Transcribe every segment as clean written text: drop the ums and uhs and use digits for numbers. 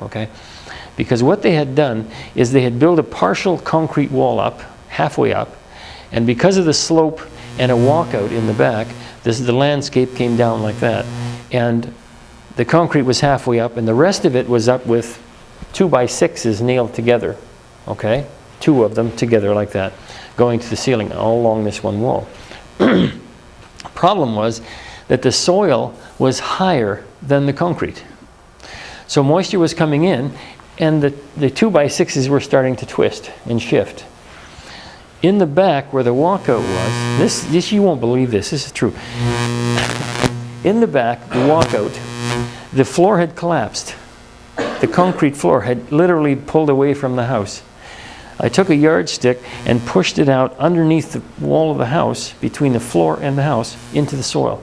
okay? Because what they had done is they had built a partial concrete wall up, halfway up, and because of the slope and a walkout in the back, the landscape came down like that. And the concrete was halfway up, and the rest of it was up with 2x6s nailed together, okay? 2 of them together like that, going to the ceiling all along this one wall. Problem was that the soil was higher than the concrete. So moisture was coming in, and the 2x6s were starting to twist and shift. In the back where the walkout was, this you won't believe this is true. In the back, the walkout, the floor had collapsed. The concrete floor had literally pulled away from the house. I took a yardstick and pushed it out underneath the wall of the house, between the floor and the house, into the soil.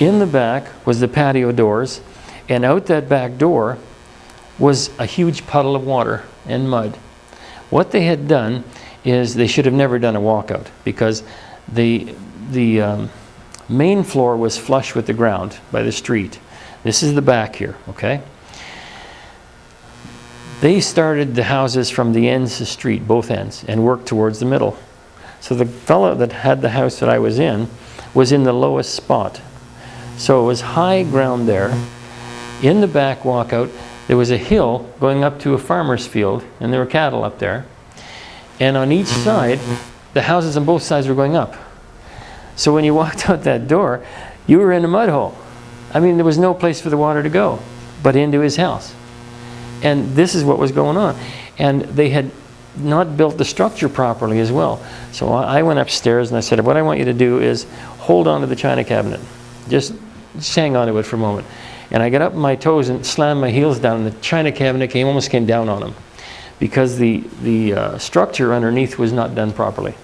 In the back was the patio doors, and out that back door was a huge puddle of water and mud. What they had done is they should have never done a walkout, because the main floor was flush with the ground by the street. This is the back here, okay? They started the houses from the ends of the street, both ends, and worked towards the middle. So the fellow that had the house that I was in the lowest spot. So it was high ground there. In the back walkout, there was a hill going up to a farmer's field, and there were cattle up there. And on each side, the houses on both sides were going up. So when you walked out that door, you were in a mud hole. I mean, there was no place for the water to go but into his house. And this is what was going on. And they had not built the structure properly as well. So I went upstairs and I said, what I want you to do is hold on to the china cabinet. Just hang on to it for a moment. And I got up on my toes and slammed my heels down, and the china cabinet almost came down on him, because the structure underneath was not done properly.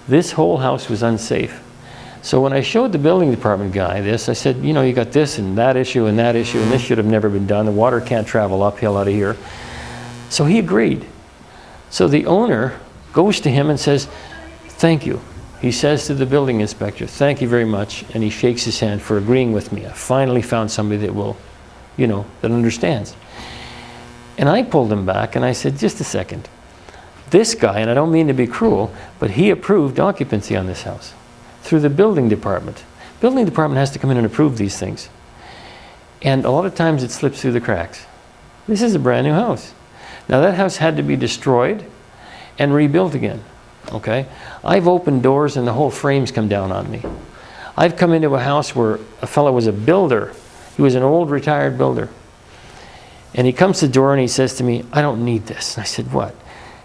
This whole house was unsafe. So when I showed the building department guy this, I said, you know, you got this and that issue and that issue, and this should have never been done. The water can't travel uphill out of here. So he agreed. So the owner goes to him and says, thank you. He says to the building inspector, thank you very much, and he shakes his hand for agreeing with me. I finally found somebody that will, you know, that understands. And I pulled him back and I said, just a second. This guy, and I don't mean to be cruel, but he approved occupancy on this house through the building department. Building department has to come in and approve these things. And a lot of times it slips through the cracks. This is a brand new house. Now that house had to be destroyed and rebuilt again, okay? I've opened doors and the whole frames come down on me. I've come into a house where a fellow was a builder. He was an old retired builder. And he comes to the door and he says to me, I don't need this. And I said, what?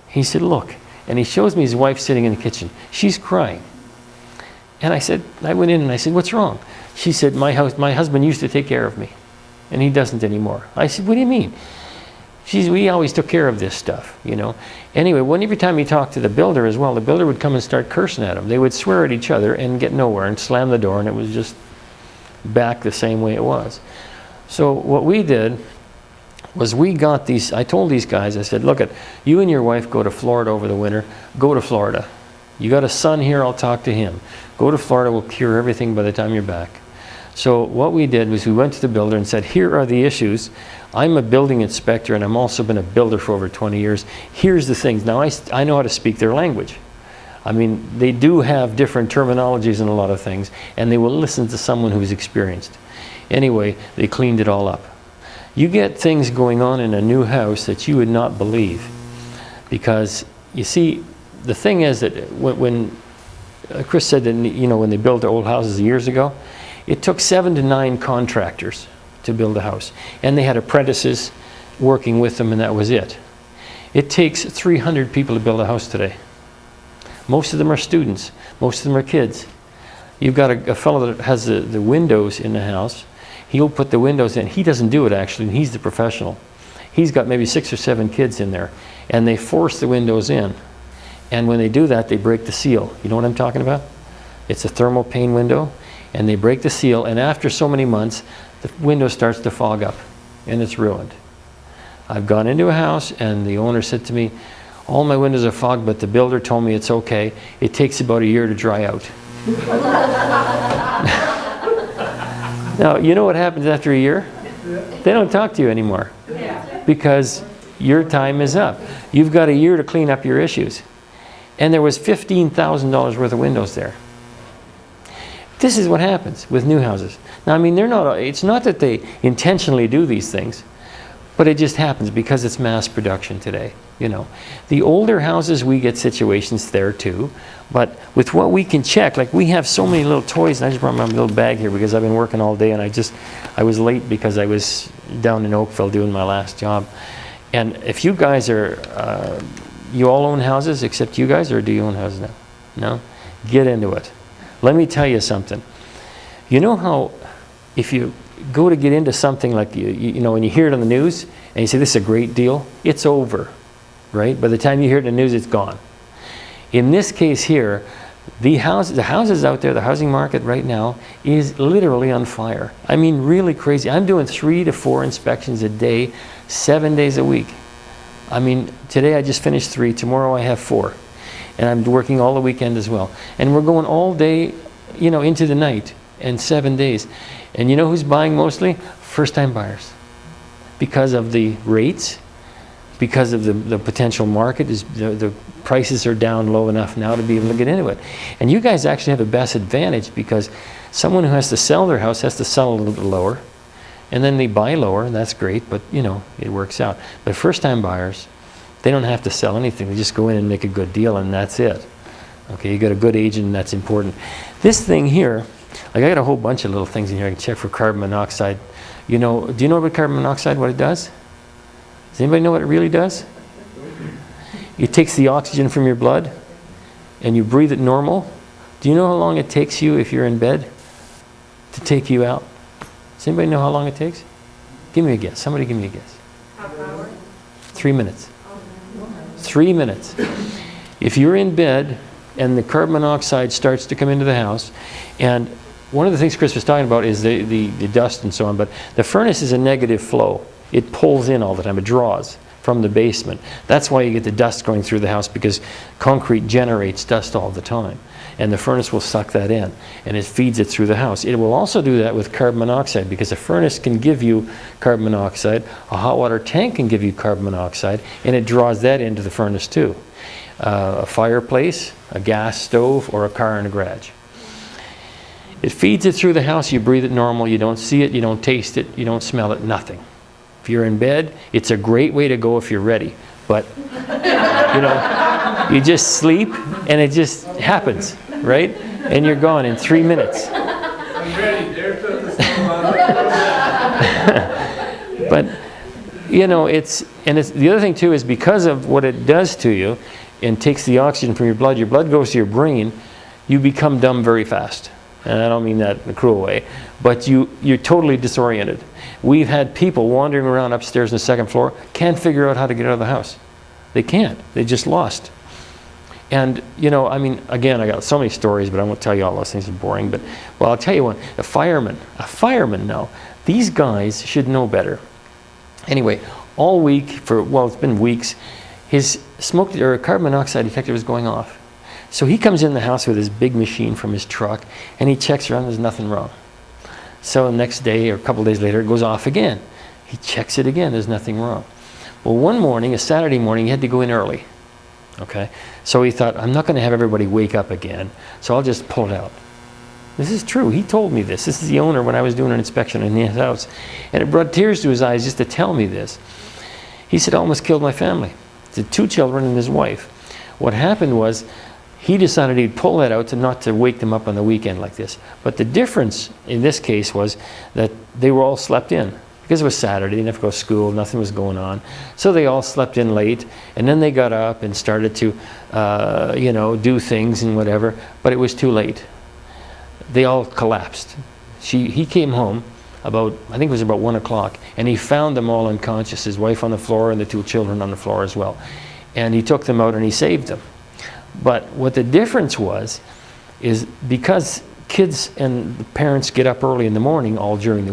He said, look. And he shows me his wife sitting in the kitchen. She's crying. And I went in and I said, what's wrong? She said, my husband used to take care of me, and he doesn't anymore. I said, what do you mean? We always took care of this stuff, you know. Anyway, every time he talked to the builder as well, the builder would come and start cursing at him. They would swear at each other and get nowhere and slam the door, and it was just back the same way it was. So what we did was we got these, I told these guys, I said, look, you and your wife go to Florida over the winter. Go to Florida. You got a son here, I'll talk to him. Go to Florida, we'll cure everything by the time you're back. So what we did was we went to the builder and said, here are the issues. I'm a building inspector and I'm also been a builder for over 20 years. Here's the things. Now I know how to speak their language. I mean, they do have different terminologies in a lot of things, and they will listen to someone who's experienced. Anyway, they cleaned it all up. You get things going on in a new house that you would not believe, because you see, the thing is that when Chris said that, you know, when they built the old houses years ago, it took 7 to 9 contractors to build a house, and they had apprentices working with them, and that was it. It takes 300 people to build a house today. Most of them are students. Most of them are kids. You've got a fellow that has the windows in the house. He'll put the windows in. He doesn't do it, actually. He's the professional. He's got maybe 6 or 7 kids in there, and they force the windows in. And when they do that, they break the seal. You know what I'm talking about? It's a thermal pane window, and they break the seal, and after so many months, the window starts to fog up, and it's ruined. I've gone into a house, and the owner said to me, all my windows are fogged, but the builder told me it's okay. It takes about a year to dry out. Now, you know what happens after a year? They don't talk to you anymore because your time is up. You've got a year to clean up your issues. And there was $15,000 worth of windows there. This is what happens with new houses. Now, I mean, it's not that they intentionally do these things, but it just happens because it's mass production today, you know. The older houses, we get situations there too, but with what we can check, like we have so many little toys, and I just brought my little bag here because I've been working all day, and I was late because I was down in Oakville doing my last job. And if you guys are, you all own houses except you guys, or do you own houses now? No? Get into it. Let me tell you something. You know how if you go to get into something like, you know, when you hear it on the news and you say this is a great deal, it's over, right? By the time you hear it in the news, it's gone. In this case here, the houses out there, the housing market right now is literally on fire. I mean, really crazy. I'm doing 3 to 4 inspections a day, 7 days a week. I mean, today I just finished 3, tomorrow I have 4. And I'm working all the weekend as well. And we're going all day, you know, into the night, and 7 days. And you know who's buying mostly? First-time buyers. Because of the rates, because of the potential market, the prices are down low enough now to be able to get into it. And you guys actually have the best advantage because someone who has to sell their house has to sell a little bit lower. And then they buy lower, and that's great, but you know, it works out. But first-time buyers, they don't have to sell anything. They just go in and make a good deal, and that's it. Okay, you got a good agent, and that's important. This thing here, like I got a whole bunch of little things in here. I can check for carbon monoxide. You know, do you know about carbon monoxide, what it does? Does anybody know what it really does? It takes the oxygen from your blood, and you breathe it normal. Do you know how long it takes you, if you're in bed, to take you out? Does anybody know how long it takes? Give me a guess. Somebody give me a guess. Half an hour? 3 minutes. 3 minutes. If you're in bed and the carbon monoxide starts to come into the house, and one of the things Chris was talking about is the dust and so on, but the furnace is a negative flow. It pulls in all the time. It draws from the basement. That's why you get the dust going through the house, because concrete generates dust all the time. And the furnace will suck that in, and it feeds it through the house. It will also do that with carbon monoxide, because a furnace can give you carbon monoxide, a hot water tank can give you carbon monoxide, and it draws that into the furnace too. A fireplace, a gas stove, or a car in a garage. It feeds it through the house, you breathe it normal, you don't see it, you don't taste it, you don't smell it, nothing. If you're in bed, it's a great way to go if you're ready. But, you know, you just sleep and it just happens, right? And you're gone in 3 minutes. I'm ready. There's But, you know, the other thing too is because of what it does to you and takes the oxygen from your blood goes to your brain, you become dumb very fast. And I don't mean that in a cruel way, but you're totally disoriented. We've had people wandering around upstairs on the second floor, can't figure out how to get out of the house. They can't. They just lost. And, you know, I mean, again, I got so many stories, but I won't tell you all those things are boring. But, well, I'll tell you one. A fireman now, these guys should know better. Anyway, all week, it's been weeks, his carbon monoxide detector was going off. So he comes in the house with his big machine from his truck, and he checks around, there's nothing wrong. So the next day, or a couple days later, it goes off again. He checks it again, there's nothing wrong. Well, one morning, a Saturday morning, he had to go in early. Okay? So he thought, I'm not going to have everybody wake up again, so I'll just pull it out. This is true. He told me this. This is the owner when I was doing an inspection in his house. And it brought tears to his eyes just to tell me this. He said, I almost killed my family. He had 2 children and his wife. What happened was, he decided he'd pull that out not to wake them up on the weekend like this. But the difference in this case was that they were all slept in. Because it was Saturday, they didn't have to go to school, nothing was going on. So they all slept in late, and then they got up and started to, you know, do things and whatever, but it was too late. They all collapsed. He came home about, I think it was about 1 o'clock, and he found them all unconscious, his wife on the floor and the 2 children on the floor as well. And he took them out and he saved them. But what the difference was, is because kids and parents get up early in the morning all during the